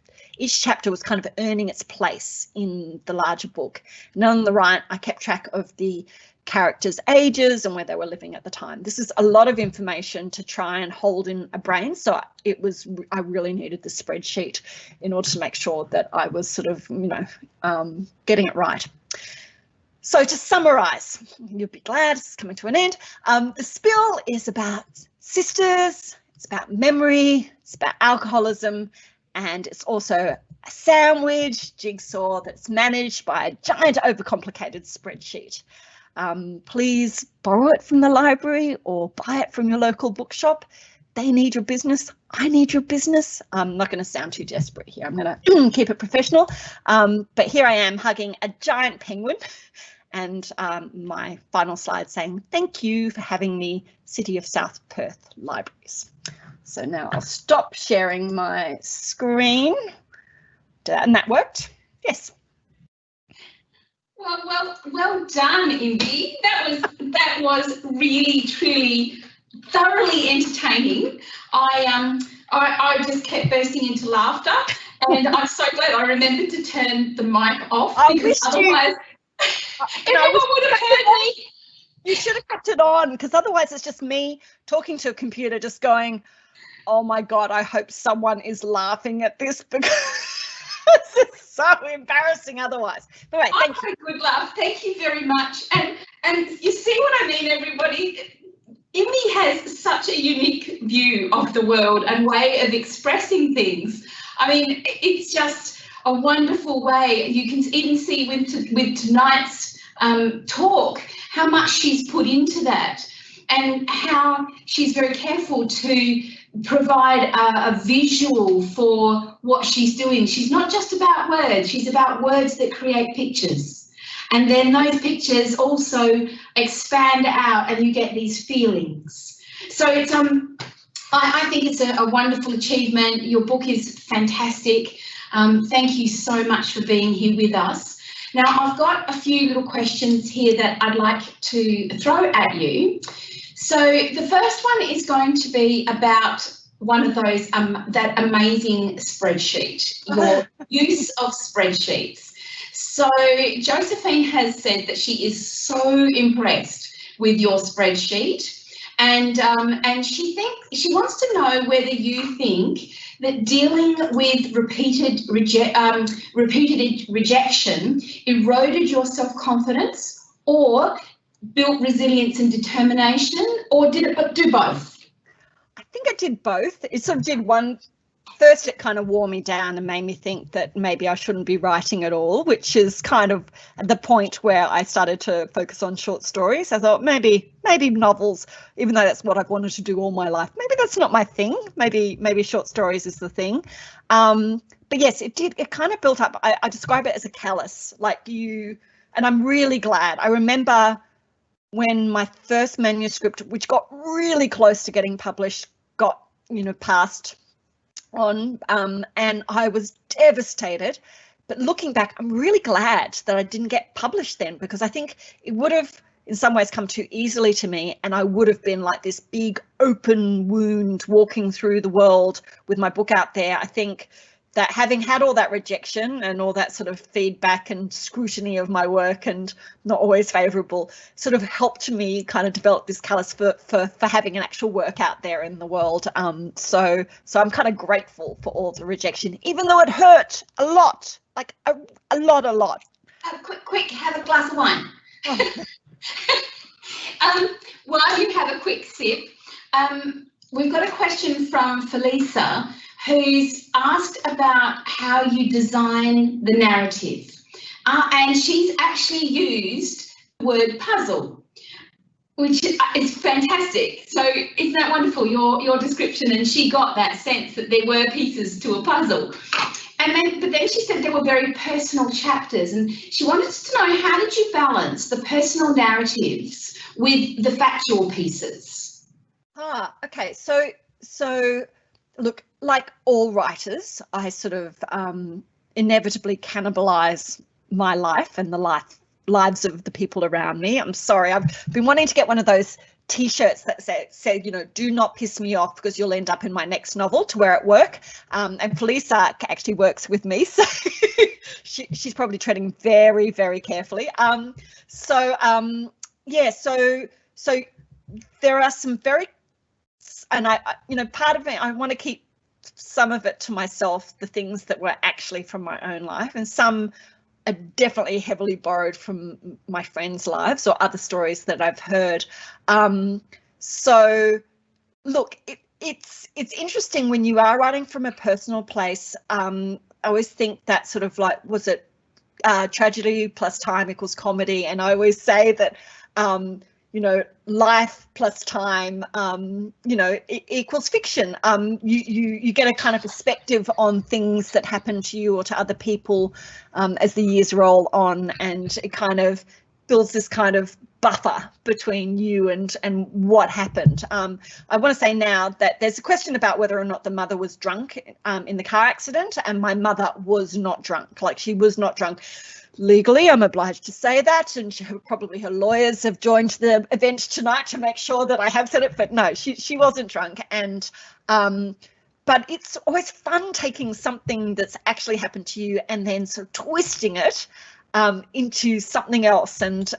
chapter was kind of earning its place in the larger book. And on the right, I kept track of the characters' ages and where they were living at the time. This is a lot of information to try and hold in a brain. So I really needed the spreadsheet in order to make sure that I was sort of, getting it right. So to summarize, you'll be glad it's coming to an end. The spill is about sisters, it's about memory, it's about alcoholism, and it's also a sandwich jigsaw that's managed by a giant overcomplicated spreadsheet. Please borrow it from the library or buy it from your local bookshop. They need your business. I need your business. I'm not going to sound too desperate here. I'm going to keep it professional. But here I am hugging a giant penguin and my final slide saying thank you for having me, City of South Perth Libraries. So now I'll stop sharing my screen. And that worked. Yes. Well done, Imbi. That was really, truly, thoroughly entertaining. I just kept bursting into laughter, and I'm so glad I remembered to turn the mic off because otherwise everyone would have heard me. You should have kept it on because otherwise it's just me talking to a computer, just going, "Oh my God, I hope someone is laughing at this because." It's so embarrassing otherwise. But wait, thank you. Good laugh. Thank you very much. And you see what I mean, everybody? Imbi has such a unique view of the world and way of expressing things. I mean, it's just a wonderful way. You can even see with tonight's talk how much she's put into that and how she's very careful to provide a visual for what she's doing. She's not just about words, she's about words that create pictures. And then those pictures also expand out and you get these feelings. So it's I think it's a wonderful achievement. Your book is fantastic. Thank you so much for being here with us. Now I've got a few little questions here that I'd like to throw at you. So the first one is going to be about one of those, that amazing spreadsheet, your use of spreadsheets. So Josephine has said that she is so impressed with your spreadsheet, and she wants to know whether you think that dealing with repeated rejection eroded your self-confidence or built resilience and determination, or did it do both? I think it did both. It sort of did one. First, it kind of wore me down and made me think that maybe I shouldn't be writing at all, which is kind of the point where I started to focus on short stories. I thought maybe novels, even though that's what I've wanted to do all my life, maybe that's not my thing. Maybe short stories is the thing. But yes, it did. It kind of built up. I describe it as a callus, like you. And I'm really glad. I remember when my first manuscript, which got really close to getting published, got passed on, and I was devastated. But looking back, I'm really glad that I didn't get published then, because I think it would have in some ways come too easily to me, and I would have been like this big open wound walking through the world with my book out there. I think that having had all that rejection and all that sort of feedback and scrutiny of my work, and not always favourable, sort of helped me kind of develop this callus for having an actual work out there in the world. So I'm kind of grateful for all the rejection, even though it hurt a lot, like a lot. Quick, have a glass of wine. While you have a quick sip, we've got a question from Felisa, who's asked about how you design the narrative. And she's actually used the word puzzle, which is fantastic. So isn't that wonderful, your description? And she got that sense that there were pieces to a puzzle. But then she said there were very personal chapters, and she wanted to know, how did you balance the personal narratives with the factual pieces? Okay. So look, like all writers, I sort of inevitably cannibalize my life and the lives of the people around me. I'm sorry, I've been wanting to get one of those T-shirts that say, do not piss me off because you'll end up in my next novel, to wear at work. And Felisa actually works with me, so she's probably treading very, very carefully. So there are some very, and part of it, I want to keep some of it to myself, the things that were actually from my own life, and some are definitely heavily borrowed from my friends' lives or other stories that I've heard. So look, it's interesting when you are writing from a personal place. I always think that sort of like, was it tragedy plus time equals comedy? And I always say that life plus time, equals fiction. You get a kind of perspective on things that happen to you or to other people as the years roll on, and it kind of builds this kind of buffer between you and what happened. I want to say now that there's a question about whether or not the mother was drunk in the car accident, and my mother was not drunk. Like, she was not drunk. Legally, I'm obliged to say that, and probably her lawyers have joined the event tonight to make sure that I have said it, but no, she wasn't drunk. And but it's always fun taking something that's actually happened to you and then sort of twisting it into something else. And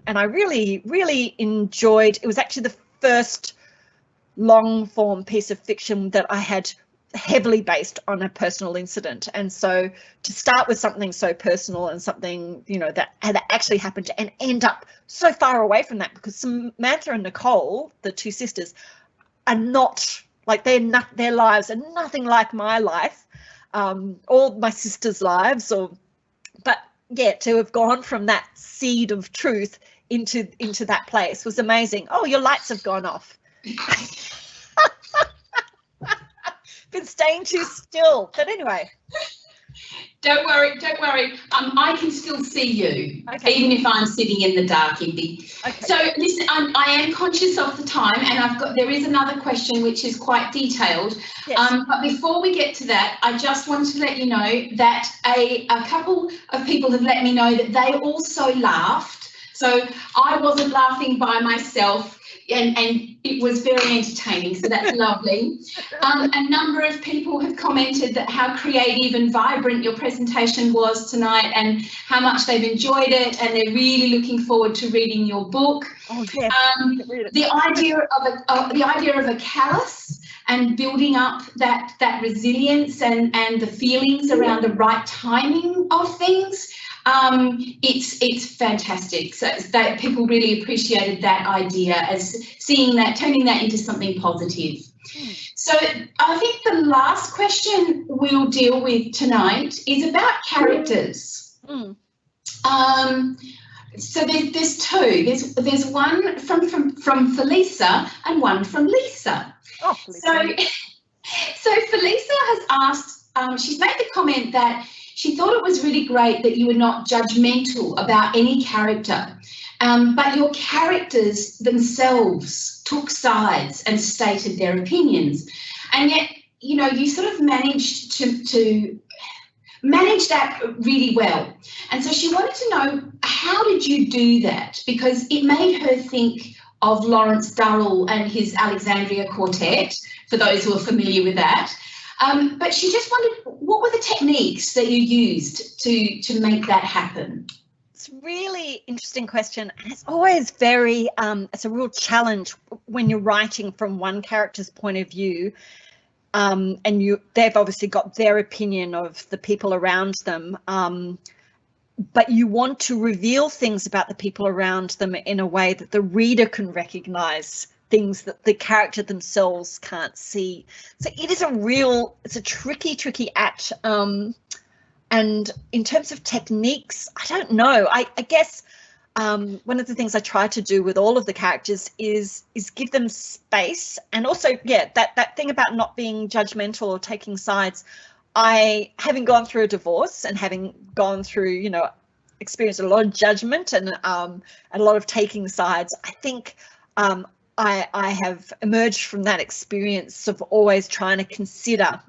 I really, really enjoyed. It was actually the first long form piece of fiction that I had heavily based on a personal incident, and so to start with something so personal and something that had actually happened and end up so far away from that, because Samantha and Nicole, the two sisters, are not like, their lives are nothing like my life, or my sisters' lives, but yeah, to have gone from that seed of truth into that place was amazing. Oh, your lights have gone off. Been staying too still, but anyway. Don't worry. I can still see you, okay, even if I'm sitting in the dark, Imbi. Okay. So listen, I am conscious of the time, and there is another question which is quite detailed. Yes. But before we get to that, I just want to let you know that a couple of people have let me know that they also laughed. So I wasn't laughing by myself. and it was very entertaining, so that's lovely. A number of people have commented that how creative and vibrant your presentation was tonight and how much they've enjoyed it, and they're really looking forward to reading your book. Oh, yes. The idea of a callus and building up that resilience and the feelings around the right timing of things. It's fantastic. So that people really appreciated that idea as seeing that, turning that into something positive. So I think the last question we'll deal with tonight is about characters. So there's two. There's one from Felisa and one from Lisa. Oh, Felisa. So Felisa has asked, she's made the comment that she thought it was really great that you were not judgmental about any character, but your characters themselves took sides and stated their opinions. And yet, you know, you sort of managed to manage that really well. And so she wanted to know, how did you do that? Because it made her think of Lawrence Durrell and his Alexandria Quartet, for those who are familiar with that. But she just wondered, what were the techniques that you used to make that happen? It's a really interesting question. It's always very, it's a real challenge when you're writing from one character's point of view, and they've obviously got their opinion of the people around them, but you want to reveal things about the people around them in a way that the reader can recognise things that the character themselves can't see. So it is it's a tricky act. And in terms of techniques, I don't know. I guess one of the things I try to do with all of the characters is give them space, and also, yeah, that thing about not being judgmental or taking sides. Having gone through a divorce and having gone through, you know, experienced a lot of judgment and a lot of taking sides, I think I have emerged from that experience of always trying to consider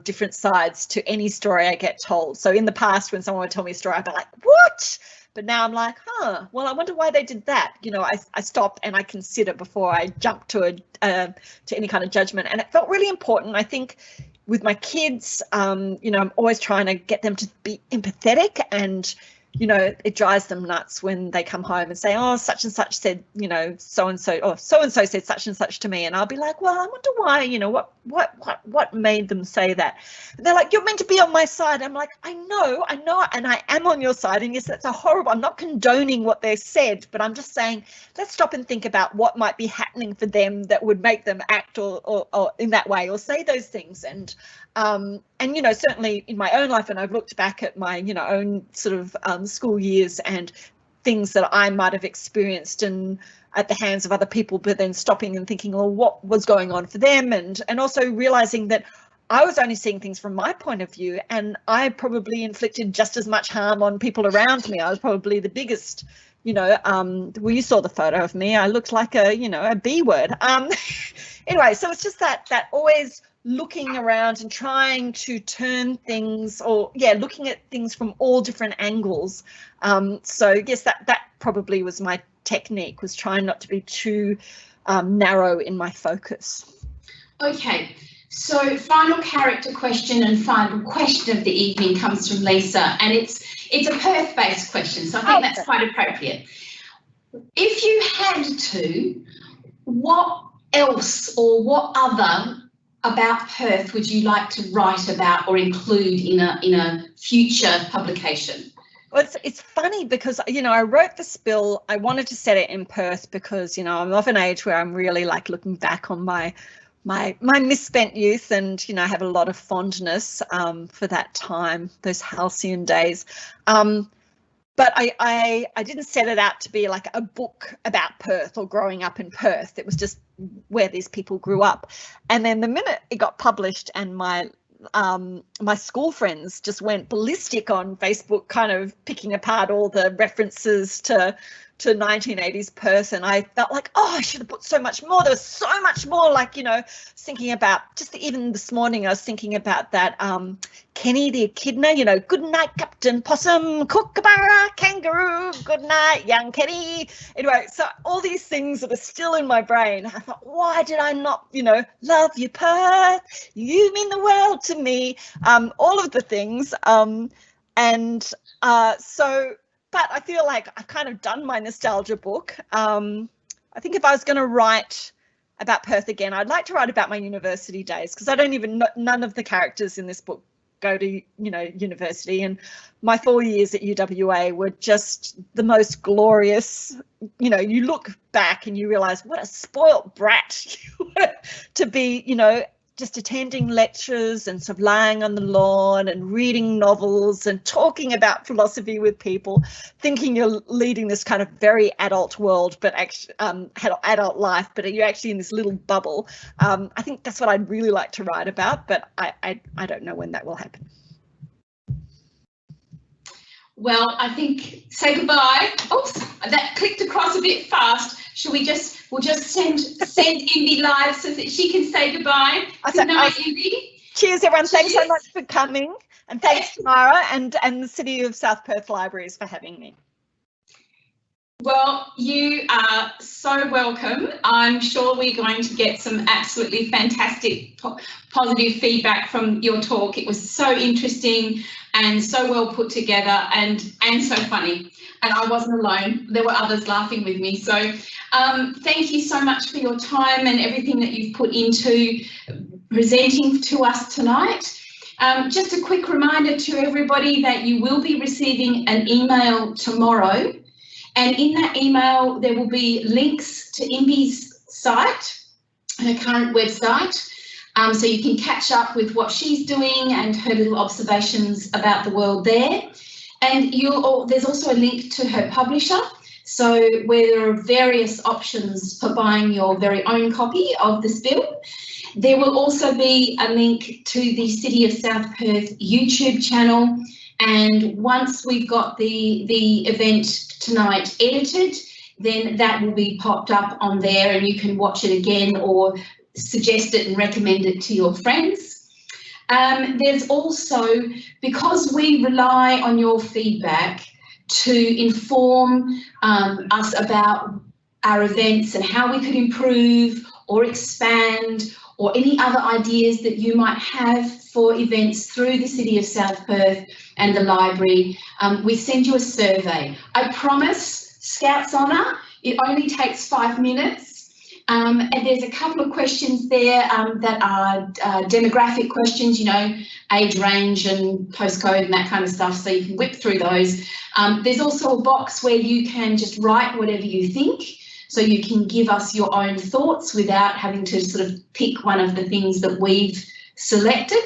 different sides to any story I get told. So in the past, when someone would tell me a story, I'd be like, what? But now I'm like, well, I wonder why they did that. You know, I stop and I consider before I jump to any kind of judgment. And it felt really important. I think with my kids, you know, I'm always trying to get them to be empathetic, and you know, it drives them nuts when they come home and say, oh, such and such said, you know, so-and-so, or so-and-so said such and such to me. And I'll be like, well, I wonder why, you know, what made them say that? And they're like, you're meant to be on my side. I'm like, I know, and I am on your side. And yes, that's I'm not condoning what they said, but I'm just saying, let's stop and think about what might be happening for them that would make them act or in that way or say those things. And you know, certainly in my own life, and I've looked back at my, you know, own sort of school years and things that I might have experienced and at the hands of other people, but then stopping and thinking, well, what was going on for them, and also realizing that I was only seeing things from my point of view, and I probably inflicted just as much harm on people around me. I was probably the biggest, you know, well, you saw the photo of me. I looked like a, you know, a B word. Anyway, so it's just that always looking around and trying to turn things, or looking at things from all different angles. So yes, that probably was my technique, was trying not to be too narrow in my focus. Okay, so final character question and final question of the evening comes from Lisa, and it's a Perth-based question, so I think that's quite appropriate. If you had to, what else or what other about Perth would you like to write about or include in a future publication? Well, it's funny because, you know, I wrote the spill. I wanted to set it in Perth because, you know, I'm of an age where I'm really like looking back on my misspent youth, and, you know, I have a lot of fondness for that time, those halcyon days. But I didn't set it out to be like a book about Perth or growing up in Perth. It was just where these people grew up. And then the minute it got published and my school friends just went ballistic on Facebook, kind of picking apart all the references to to 1980s Perth, and I felt like, oh, I should have put so much more. There was so much more, like, you know, thinking about, just even this morning I was thinking about that Kenny the echidna, you know, good night Captain Possum, kookaburra, kangaroo, good night young Kenny. Anyway, so all these things that are still in my brain, I thought, why did I not, you know, love you Perth, you mean the world to me, all of the things, but I feel like I've kind of done my nostalgia book. I think if I was going to write about Perth again, I'd like to write about my university days, because I don't even know, none of the characters in this book go to, you know, university, and my 4 years at UWA were just the most glorious. You know, you look back and you realise what a spoilt brat you were to be, you know, just attending lectures and sort of lying on the lawn and reading novels and talking about philosophy with people, thinking you're leading this kind of very adult world, but actually adult life, but you're actually in this little bubble. I think that's what I'd really like to write about, but I don't know when that will happen. Well, I think say goodbye. Oops, that clicked across a bit fast. We'll just send Imbi live so that she can say goodbye. Good night, Imbi. Cheers, everyone. Thanks so much for coming, and thanks, Tamara, and the City of South Perth Libraries for having me. Well, you are so welcome. I'm sure we're going to get some absolutely fantastic positive feedback from your talk. It was so interesting and so well put together and so funny. And I wasn't alone. There were others laughing with me. So thank you so much for your time and everything that you've put into presenting to us tonight. Just a quick reminder to everybody that you will be receiving an email tomorrow. And in that email, there will be links to Imbi's site, her current website, so you can catch up with what she's doing and her little observations about the world there. And there's also a link to her publisher, so where there are various options for buying your very own copy of the spill. There will also be a link to the City of South Perth YouTube channel. And once we've got the event tonight edited, then that will be popped up on there and you can watch it again or suggest it and recommend it to your friends. There's also, because we rely on your feedback to inform us about our events and how we could improve or expand, or any other ideas that you might have for events through the City of South Perth and the library, we send you a survey. I promise, Scouts Honour, it only takes 5 minutes. And there's a couple of questions there that are demographic questions, you know, age range and postcode and that kind of stuff, so you can whip through those. There's also a box where you can just write whatever you think, so you can give us your own thoughts without having to sort of pick one of the things that we've selected.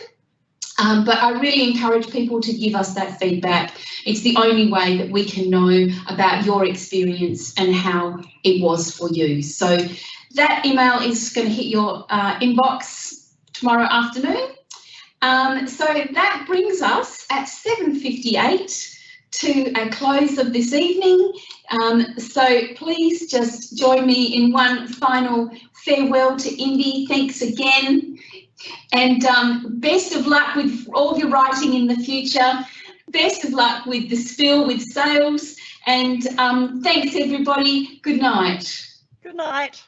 But I really encourage people to give us that feedback. It's the only way that we can know about your experience and how it was for you. So that email is going to hit your inbox tomorrow afternoon. So that brings us at 7:58 to a close of this evening. So please just join me in one final farewell to Imbi. Thanks again. And best of luck with all of your writing in the future. Best of luck with the spill, with sales. And thanks, everybody. Good night. Good night.